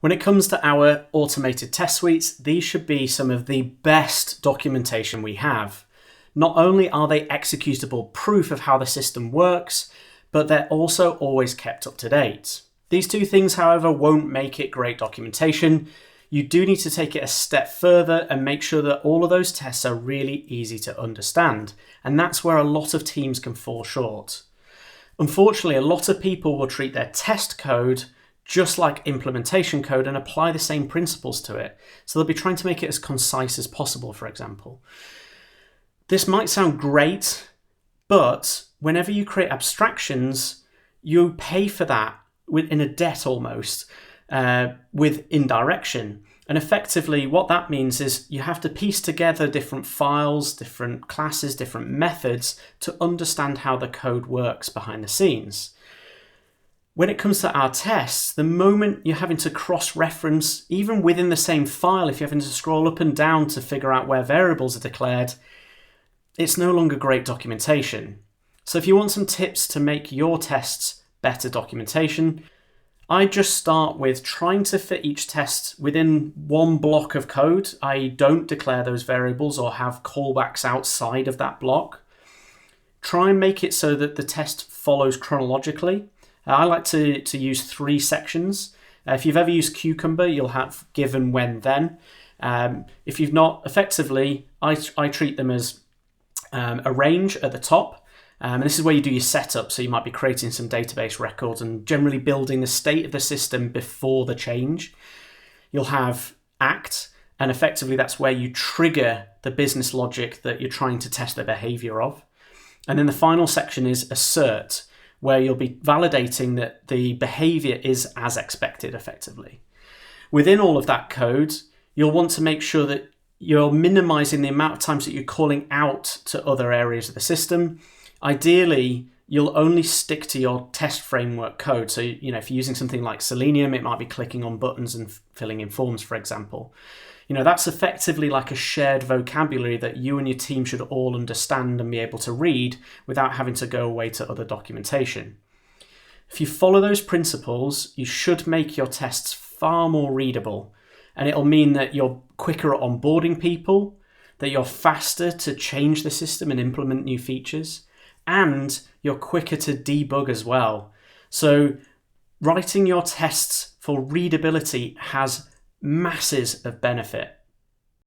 When it comes to our automated test suites, these should be some of the best documentation we have. Not only are they executable proof of how the system works, but they're also always kept up to date. These two things, however, won't make it great documentation. You do need to take it a step further and make sure that all of those tests are really easy to understand. And that's where a lot of teams can fall short. Unfortunately, a lot of people will treat their test code just like implementation code and apply the same principles to it. So they'll be trying to make it as concise as possible, for example. This might sound great, but whenever you create abstractions, you pay for that in a debt almost, with indirection. And effectively what that means is you have to piece together different files, different classes, different methods to understand how the code works behind the scenes. When it comes to our tests, the moment you're having to cross-reference, even within the same file, if you're having to scroll up and down to figure out where variables are declared, it's no longer great documentation. So if you want some tips to make your tests better documentation, I just start with trying to fit each test within one block of code. I don't declare those variables or have callbacks outside of that block. Try and make it so that the test follows chronologically. I like to use 3 sections. If you've ever used Cucumber, you'll have given, when, then. If you've not, effectively, I treat them as a range at the top. And this is where you do your setup. So you might be creating some database records and generally building the state of the system before the change. You'll have act, and effectively that's where you trigger the business logic that you're trying to test the behavior of. And then the final section is assert, where you'll be validating that the behavior is as expected effectively. Within all of that code, you'll want to make sure that you're minimizing the amount of times that you're calling out to other areas of the system. Ideally, you'll only stick to your test framework code. So, if you're using something like Selenium, it might be clicking on buttons and filling in forms, for example. That's effectively like a shared vocabulary that you and your team should all understand and be able to read without having to go away to other documentation. If you follow those principles, you should make your tests far more readable, and it'll mean that you're quicker at onboarding people, that you're faster to change the system and implement new features, and you're quicker to debug as well. So writing your tests for readability has masses of benefit.